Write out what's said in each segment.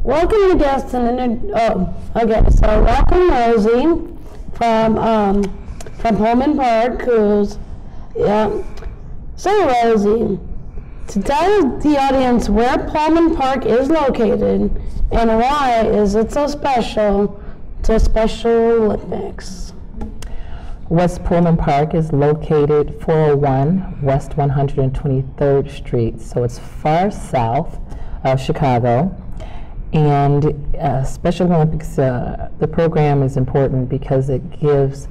welcome the guests and okay. So welcome Rosie from Pullman Park, who's So Rosie, to tell the audience where Pullman Park is located and why is it so special to Special Olympics. West Pullman Park is located 401 West 123rd Street, so it's far south of Chicago. And Special Olympics, the program is important because it gives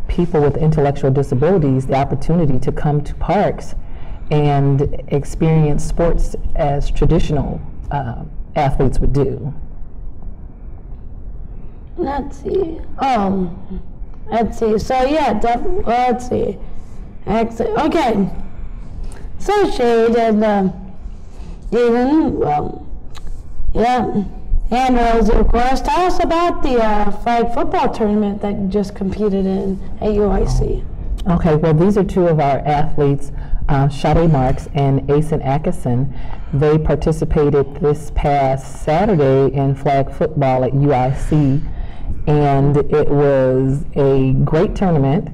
people with intellectual disabilities the opportunity to come to parks and experience sports as traditional athletes would do. Let's see. So yeah, let's see. Okay. So Shade and Aiden, and Rosie, of course, tell us about the flag football tournament that you just competed in at UIC. Okay, well, these are two of our athletes, Sade Marks and Asen Atkinson. They participated this past Saturday in flag football at UIC, and it was a great tournament.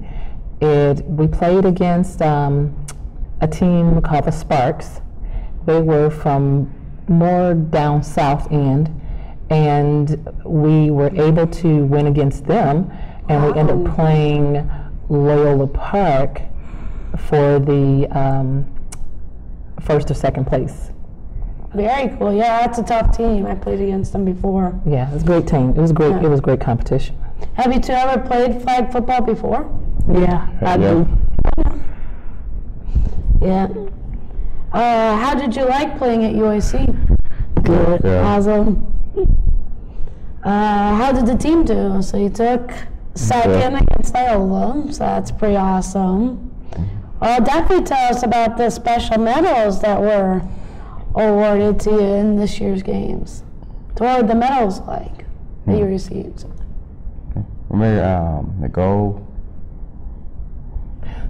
We played against a team called the Sparks. They were from more down south end, and we were able to win against them, and we ended up playing Loyola Park for the first or second place. Very cool. Yeah, that's a tough team. I played against them before. Yeah, it was a great team. It was great. Yeah. It was great competition. Have you two ever played flag football before? Yeah, I do. Yeah. How did you like playing at UIC? Good. Yeah. Awesome. How did the team do? So you took second against Loyola, so that's pretty awesome. Well, definitely tell us about the special medals that were awarded to you in this year's games. What were the medals like that you received? We made the gold.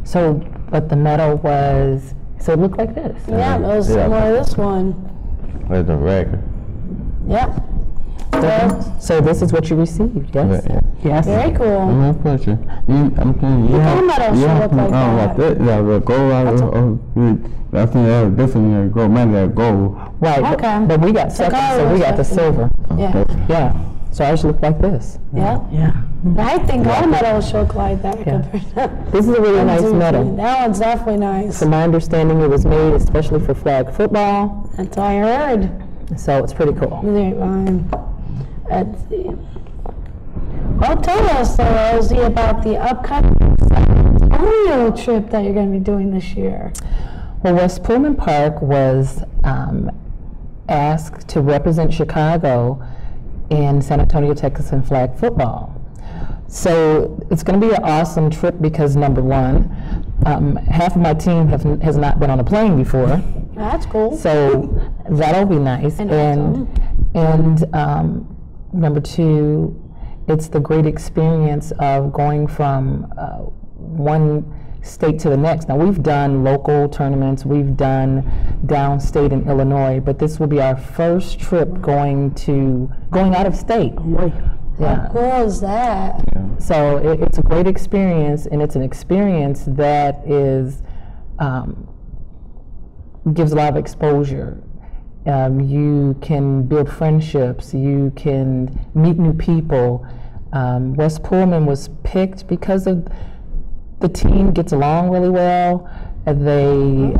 So, but the medal was, so it looked like this. Yeah, it was similar to this one. With the record. Yep. So this is what you received, yes? Yeah. Yes. Very cool. I'm pleasure. I'm saying you have. medals should look like that. Yeah, the gold. I think they have different gold, man, gold. Right. Okay. But we got second, so we got the silver. Yeah. Yeah. So ours look like this. Yeah. Yeah. I think all medals should look like that. Yeah. Compared to This is a really nice medal. That one's definitely nice. From my understanding, it was made especially for flag football. That's all I heard. So it's pretty cool. Let's see. Well, tell us, Rosie, about the upcoming audio trip that you're going to be doing this year. Well, West Pullman Park was asked to represent Chicago in San Antonio, Texas in flag football. So it's going to be an awesome trip because, number one, half of my team has not been on a plane before. That's cool. So that'll be nice. And number two, it's the great experience of going from one state to the next. Now, we've done local tournaments, we've done downstate in Illinois, but this will be our first trip going out of state. Yeah. How cool is that? Yeah. So it's a great experience, and it's an experience that is gives a lot of exposure. You can build friendships, you can meet new people. West Pullman was picked because of the team gets along really well, they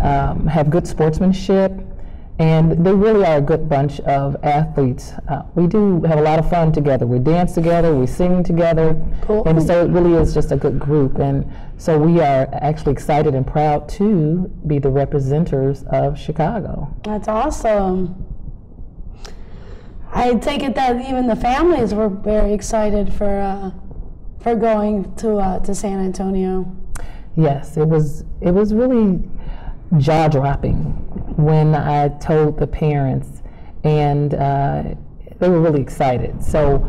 have good sportsmanship, and they really are a good bunch of athletes. We do have a lot of fun together. We dance together, we sing together, and so it really is just a good group. And so we are actually excited and proud to be the representatives of Chicago. That's awesome. I take it that even the families were very excited for going to San Antonio. Yes, it was really jaw-dropping when I told the parents, and they were really excited. So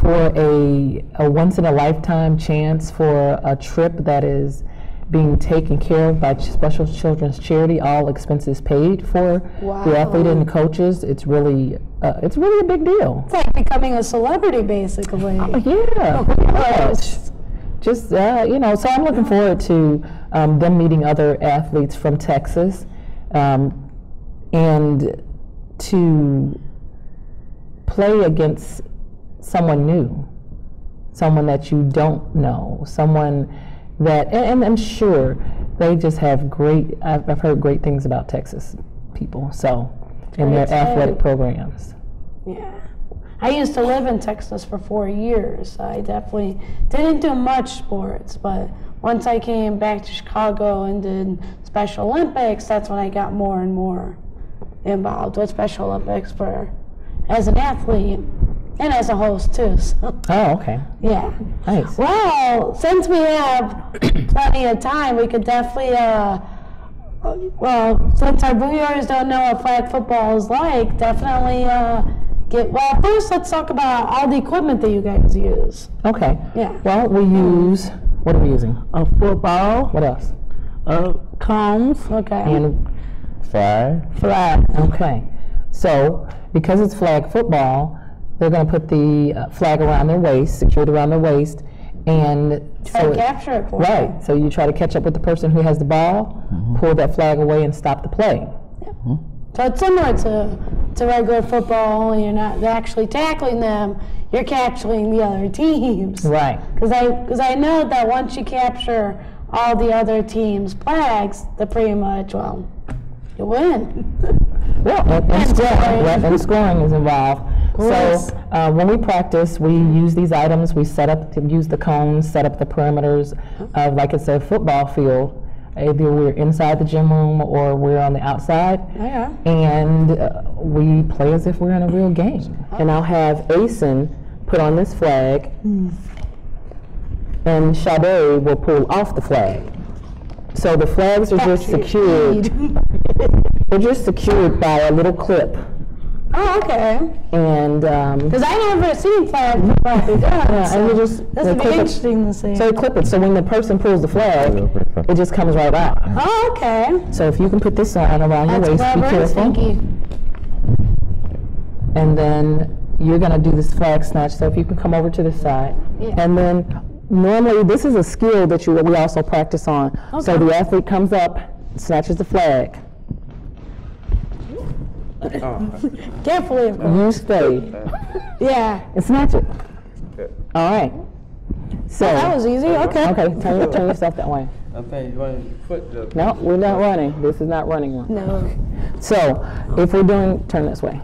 for a once-in-a-lifetime chance for a trip that is being taken care of by Special Children's Charity, all expenses paid for the athlete and the coaches. It's really a big deal. It's like becoming a celebrity, basically. Yeah. Just, so I'm looking forward to them meeting other athletes from Texas and to play against someone new, someone that you don't know, someone that, and I'm sure they just have I've heard great things about Texas people, and their athletic programs. Yeah. I used to live in Texas for 4 years. I definitely didn't do much sports, but once I came back to Chicago and did Special Olympics, that's when I got more and more involved with Special Olympics as an athlete and as a host too. So. Oh, okay. Yeah. Nice. Well, since we have plenty of time, we could definitely, since our viewers don't know what flag football is like, definitely first let's talk about all the equipment that you guys use. Okay. Yeah. Well, what are we using? A football. What else? Cones. Okay. And flag. Okay. So, because it's flag football, they're going to put the flag around their waist, secured around their waist, and try to capture it for right. So you try to catch up with the person who has the ball, pull that flag away, and stop the play. Yeah. So it's similar to regular football, only you're not actually tackling them, you're capturing the other teams. Right. Because I know that once you capture all the other teams' flags, that pretty much, you win. Well, and scoring is involved. So when we practice, we use these items. We use the cones, set up the perimeters of, like it's a football field. Either we're inside the gym room or we're on the outside. Yeah. And we play as if we're in a real game. And I'll have Asen put on this flag, and Sade will pull off the flag. So the flags are just secured. They're just secured by a little clip. Oh, okay. And because I never seen flag before. and you just this would be interesting to see. So you clip it. So when the person pulls the flag, it just comes right out. Oh, okay. So if you can put this on around your waist, be careful. And then you're going to do this flag snatch. So if you can come over to this side, and then normally this is a skill that we also practice on. Okay. So the athlete comes up, snatches the flag. Carefully, of course. You stay. Yeah. And snatch it. All right. So that was easy. Okay. Okay. Turn yourself that way. Okay, you want to put the... No, we're not running. This is not running one. No. So if we're turn this way.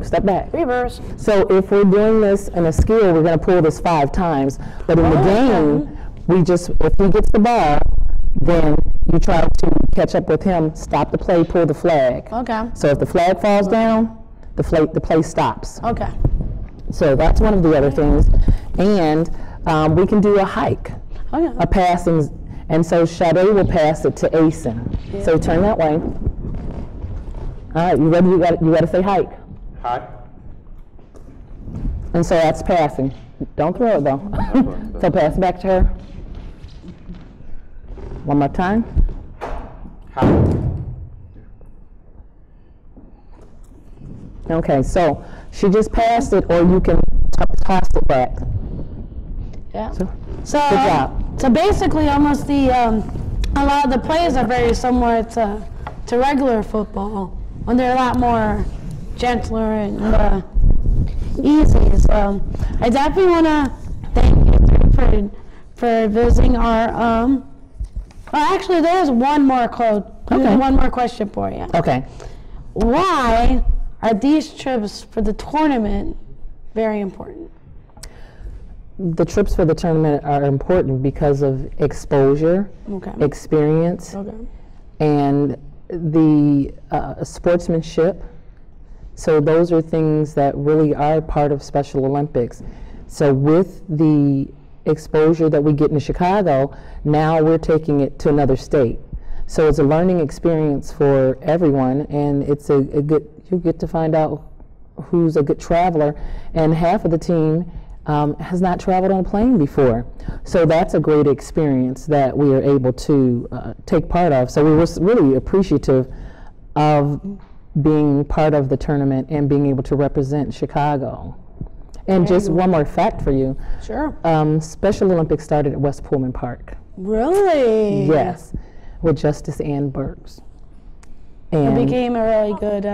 Step back. Reverse. So if we're doing this in a skill, we're going to pull this 5 times. But in the game, if he gets the ball, then you try to catch up with him, stop the play, pull the flag. Okay. So if the flag falls down, the play stops. Okay. So that's one of the other things. And we can do a hike, a passing. And so Sade will pass it to Asen. Yeah. So turn that way. All right, you ready? You got to say hike. Hike. And so that's passing. Don't throw it though. So pass it back to her. One more time. Hike. Okay, so she just passed it, or you can toss it back. Yeah. So good job. So basically, almost a lot of the plays are very similar to regular football, when they're a lot more gentler and easy. So I definitely want to thank you for visiting our. Well, actually, there's one more one more question for you. Okay. Why are these trips for the tournament very important? The trips for the tournament are important because of exposure, experience, and the sportsmanship. So those are things that really are part of Special Olympics. So with the exposure that we get in Chicago, now we're taking it to another state. So it's a learning experience for everyone, and it's you get to find out who's a good traveler, and half of the team has not traveled on a plane before. So that's a great experience that we are able to take part of. So we were really appreciative of being part of the tournament and being able to represent Chicago. And just one more fact for you. Sure. Special Olympics started at West Pullman Park. Really? Yes, with Justice Ann Burks. She And became a really good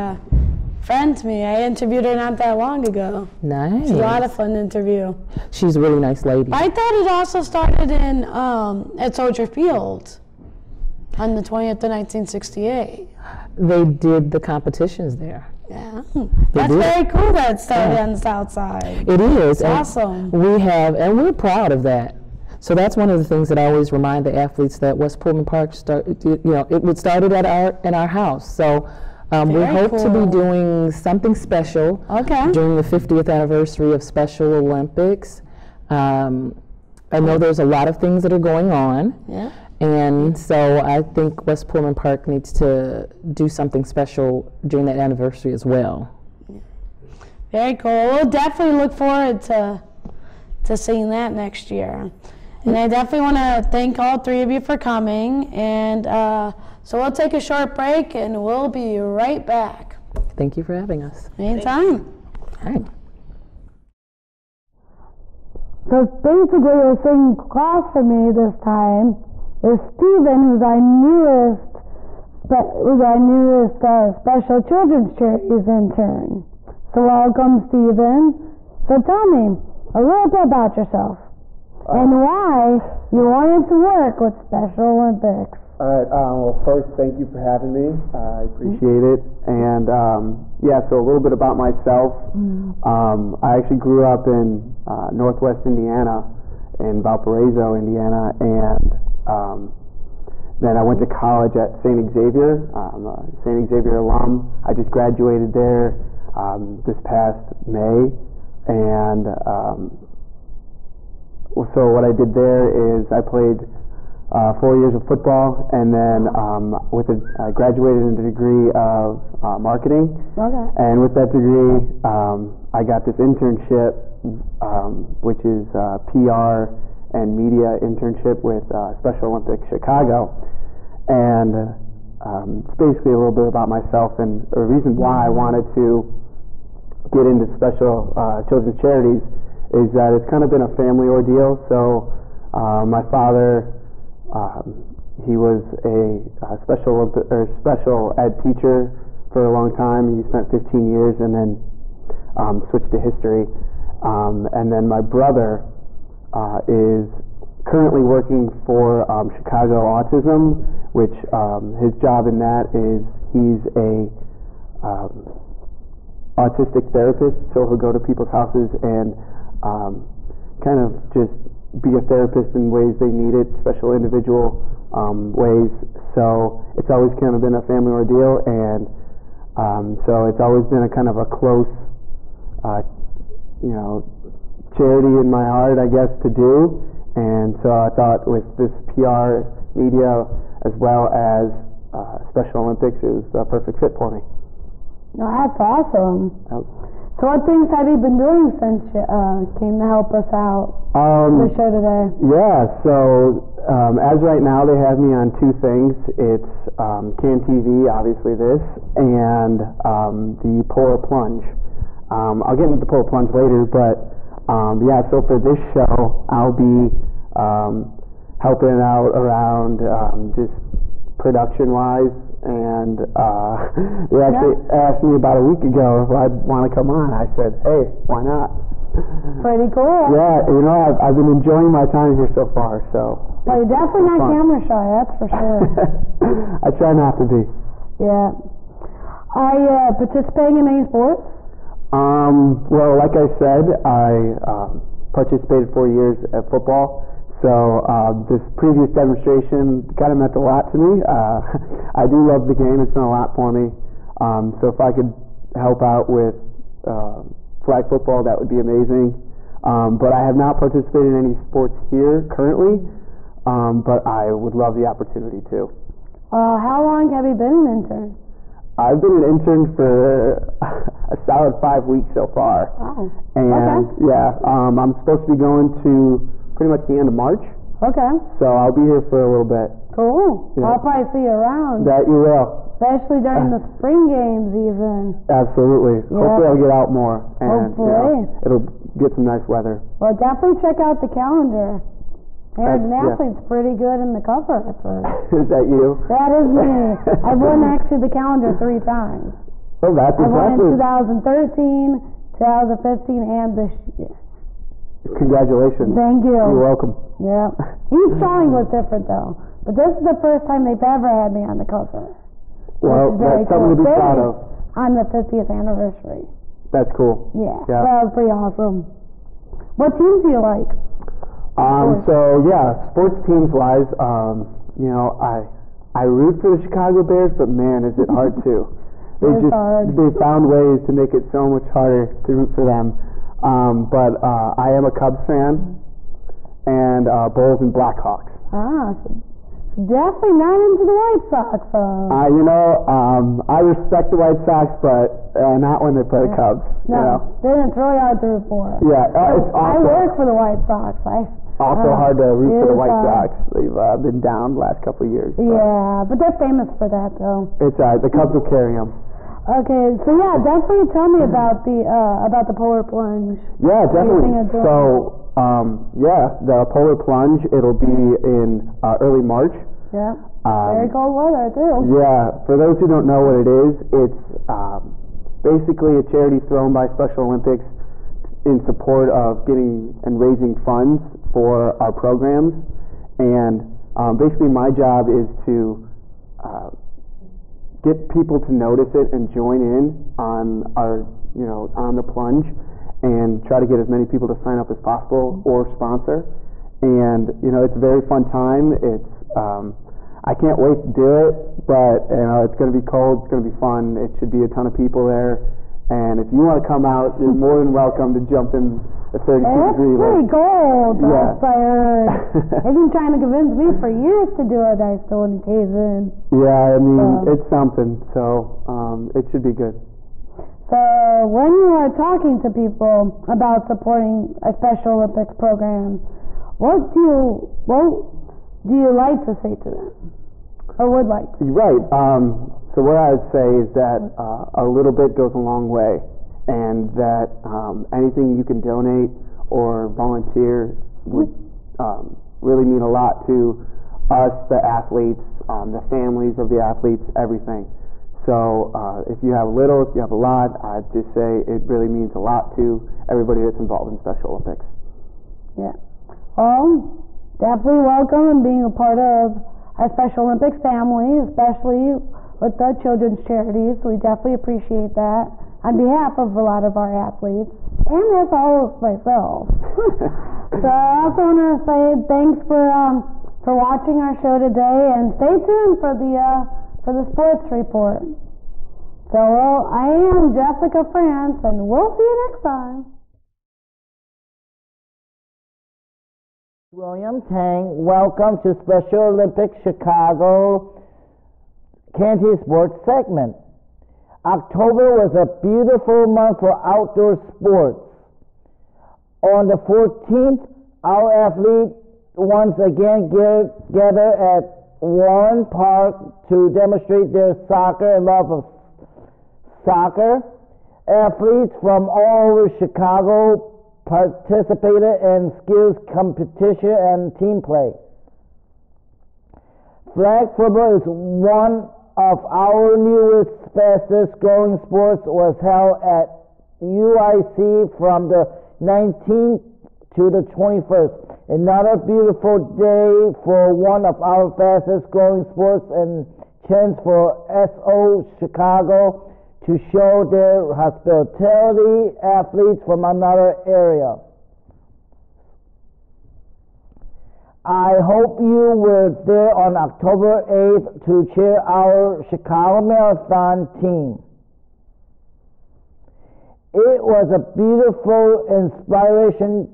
friend to me. I interviewed her not that long ago. nice. It's a lot of fun interview. She's a really nice lady. I thought it also started in at Soldier Field on the 20th of 1968. They did the competitions there. Yeah, that's did. very cool that it started on the South Side. It is. and Awesome. We have, and we're proud of that. So that's one of the things that I always remind the athletes, that West Pullman Park started. It started at in our house. So we Very hope to cool. be doing something special Okay. during the 50th anniversary of Special Olympics. I know there's a lot of things that are going on. Yeah. And so I think West Pullman Park needs to do something special during that anniversary as well. Very cool. We'll definitely look forward to seeing that next year. And I definitely want to thank all three of you for coming. And so we'll take a short break and we'll be right back. Thank you for having us. Anytime. All right. So basically, sitting across from me this time is Stephen, who's our newest special children's charities intern. So welcome, Stephen. So tell me a little bit about yourself and why you wanted to work with Special Olympics. All right. Well, first, thank you for having me. I appreciate it. And so a little bit about myself. I actually grew up in Northwest Indiana, in Valparaiso, Indiana, and then I went to college at St. Xavier. I'm a St. Xavier alum. I just graduated there this past May, and so what I did there is I played 4 years of football, and then I graduated in a degree of marketing. Okay. And with that degree, I got this internship, which is PR and media internship with Special Olympics Chicago. And it's basically a little bit about myself and a reason why I wanted to get into special children's charities is that it's kind of been a family ordeal. So my father, he was a special ed teacher for a long time. He spent 15 years and then switched to history. And then my brother is currently working for Chicago Autism, which his job in that is he's a autistic therapist, so he'll go to people's houses and kind of just be a therapist in ways they need it, special individual ways. So it's always kind of been a family ordeal, and so it's always been a kind of a close, charity in my heart, I guess, to do. And so I thought with this PR media as well as Special Olympics, it was a perfect fit for me. No, that's awesome. So what things have you been doing since you came to help us out the show today? Yeah, so as right now they have me on two things. It's CANTV, obviously this, and the Polar Plunge. I'll get into the Polar Plunge later, but so for this show I'll be helping out around just production-wise, and they actually asked me about a week ago if I'd want to come on. I said, hey, why not? Pretty cool. Yeah, I've been enjoying my time here so far, so. Well, you're definitely not camera shy, that's for sure. I try not to be. Yeah. Are you participating in any sports? Well, like I said, I participated 4 years at football. So this previous demonstration kind of meant a lot to me. I do love the game. It's done a lot for me. So if I could help out with flag football, that would be amazing. But I have not participated in any sports here currently, but I would love the opportunity to. How long have you been an intern? I've been an intern for a solid 5 weeks so far. Oh, And okay. yeah, I'm supposed to be going to pretty much the end of March. Okay, So I'll be here for a little bit. cool. Yeah. I'll probably see you around, That you will. especially during the spring games even. Absolutely. Yeah. Hopefully I'll get out more. And Hopefully. it'll get some nice weather. Well, definitely check out the calendar. American yeah. Athlete's pretty good in the cover for. Is that you? That is me. I've won actually the calendar 3 times. Oh, that's I won in impressive. 2013, 2015, and this year. Congratulations. Thank you. You're welcome. Yeah. Each drawing was different though. But this is the first time they've ever had me on the cover. Well, Which is very that's something to be cool. proud of. On the 50th anniversary. That's cool. Yeah. Yeah. That was pretty awesome. What teams do you like? So yeah, sports teams wise, I root for the Chicago Bears, but man, is it hard to. It's hard. They found ways to make it so much harder to root for them. But I am a Cubs fan, and Bulls and Blackhawks. So definitely not into the White Sox. I respect the White Sox, but not when they play the Cubs. No, then it's really hard to root for. Yeah, it's I also work for the White Sox. also hard to root for it the is White hard. Sox. They've been down the last couple of years. But Yeah, but they're famous for that though. it's the Cubs will carry them. Okay, so yeah, definitely tell me about the polar plunge. Yeah, definitely. think it's So, the Polar Plunge, it'll be in early March. Yeah, very cold weather too. Yeah, for those who don't know what it is, it's basically a charity thrown by Special Olympics in support of getting and raising funds for our programs. And basically my job is to get people to notice it and join in on our, on the plunge, and try to get as many people to sign up as possible or sponsor. And it's a very fun time. It's I can't wait to do it, but it's going to be cold. It's going to be fun. It should be a ton of people there. And if you want to come out, you're more than welcome to jump in the 32 It's degree pretty cold. Yeah. That's what I heard. They've been trying to convince me for years to do it. I still wouldn't cave in. Yeah, I mean, it's something. So it should be good. So when you are talking to people about supporting a Special Olympics program, what do you like to say to them, or would like to? Right. So what I would say is that a little bit goes a long way, and that anything you can donate or volunteer would really mean a lot to us, the athletes, the families of the athletes, everything. So if you have little, if you have a lot, I'd just say it really means a lot to everybody that's involved in Special Olympics. Yeah. Well, definitely welcome and being a part of our Special Olympics family, especially with the children's charities. We definitely appreciate that on behalf of a lot of our athletes, and as well as myself. So I also want to say thanks for watching our show today, and stay tuned for the sports report. So I am Jessica France, and we'll see you next time. William Tang, welcome to Special Olympics Chicago CANTV Sports segment. October was a beautiful month for outdoor sports. On the 14th, our athletes once again gathered at Warren Park to demonstrate their soccer and love of soccer. Athletes from all over Chicago participated in skills competition and team play. Flag football is one of our newest, fastest growing sports. Was held at UIC from the 19th to the 21st. Another beautiful day for one of our fastest growing sports, and chance for SO Chicago to show their hospitality athletes from another area. I hope you were there on October 8th to cheer our Chicago Marathon team. It was a beautiful inspiration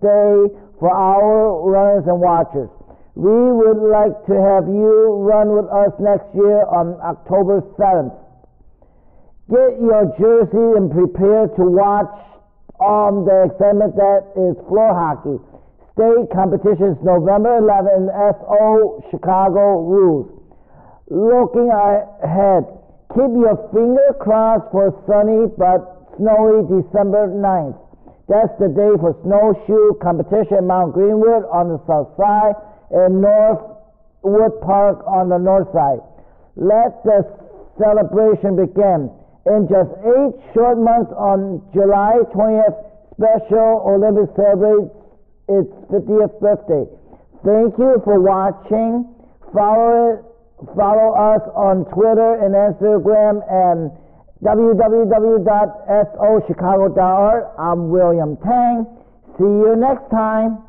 day for our runners and watchers. We would like to have you run with us next year on October 7th. Get your jersey and prepare to watch the excitement that is floor hockey. State competitions November 11 in SO Chicago rules. Looking ahead, keep your finger crossed for sunny but snowy December 9th. That's the day for snowshoe competition at Mount Greenwood on the south side and Northwood Park on the north side. Let the celebration begin. In just 8 short months, on July 20th, Special Olympics celebrates its 50th birthday. Thank you for watching. Follow us on Twitter and Instagram and www.sochicago.org. I'm William Tang. See you next time.